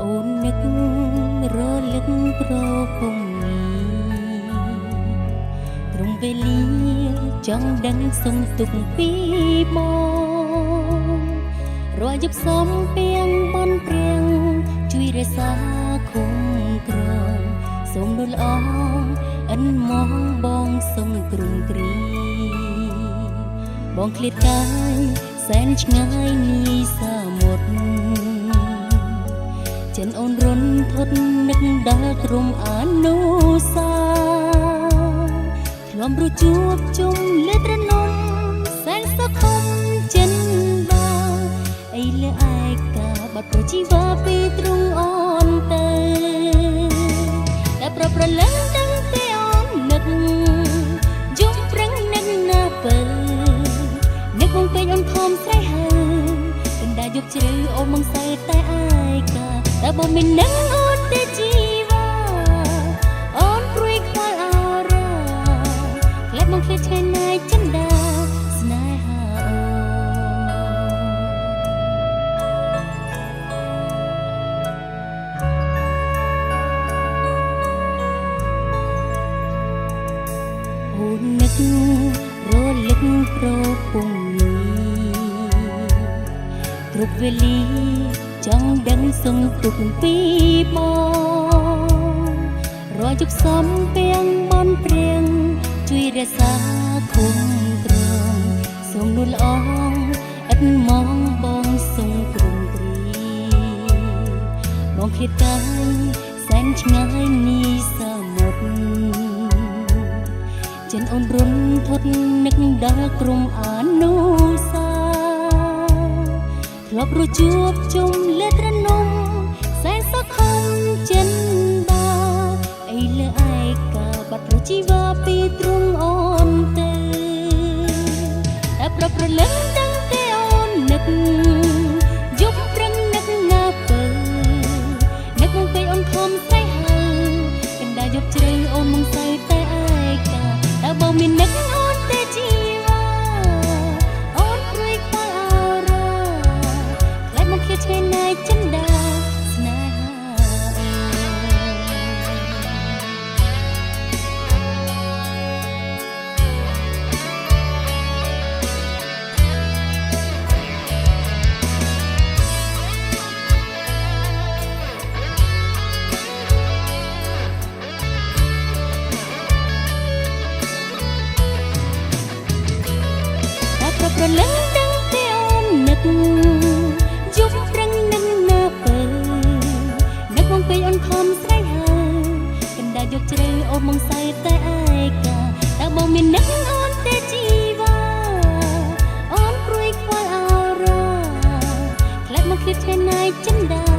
អូននឹករលឹកប្រពងទ្រង់វេលាចង់ដឹងសុំទុកពីបងរាល់យប់សំពីងបនព្រៀងជួយរក្សាគុំក្រងសូមនូលអងអិនមកបងសុំទ្រង់គ្រីបងឃ្លាតកាយសែនឆ្ងាយនេះសាមុទ្រចិនអូនរុនធត់នឹកដល់ទ្រង់អនុសាធ្លំរជួបជុំលើត្រនំសែនសុខុមចិនបងអីលើឯកាបាត់ប្រជីវ៉ាពីទ្រង់អូនទៅតែប្រលឹងដឹងទេអូននឹកយំប្រឹងនឹកណាបើនឹកបងពេញអូនខំស្រែកហើកណ្ដាលយប់ជ្រៅអូនមកសើតែឯកាតែបងមិននឹកអូនទេជីវ៉ាអូនព្រួយខ្វល់អរ៉ាក្លែបមកឃ្លាតឆ្ងាយណាយចិនដាស្នេហាអូននឹករលឹកប្រពងគ្រប់វេលាចង់ដឹងសុំទុកពីបងរាល់យប់សំពីងបនព្រៀងជួយរក្សាគុំក្រងសូមនូលអងអិតមកបងសុំទ្រង់គ្រីបងឃ្លាតកាយសែនឆ្ងាយនេះសាមុទ្រចិនអូនរុនធត់នឹកដល់ក្រុមអនុសាធ្លាប់រជួបជុំលើត្រនំសែនសុខុមចិនបាអីលើឯកាបាត់ប្រជីវ៉ាពីទ្រង់អូនទៅតែប្រលឹងដឹងទេអូននឹកយប់ប្រឹងនឹកណាបើនឹកមកពេកអូនខំស្រែកហើកណ្ដាលយប់ជ្រៅអូនមកសើតែឯកាតែបងមាននឹកអូនទេជីវ៉ាអូនព្រួយខ្វល់អរ៉ាក្លែបមកឃ្លាតឆ្ងាយណាយចិនដាស្នេហាប្រលឹងដឹងទេអូននឹកយប់ប្រឹងនឹកណាបើនឹកមកពេកអូនខំស្រែកហើកណ្ដាលយប់ជ្រៅអូនមកសើតែឯកាតែបងមាននឹកអូនទេជីវ៉ាអូនព្រួយខ្វល់អរ៉ាក្លែបមកឃ្លាតឆ្ងាយណាយចិនដា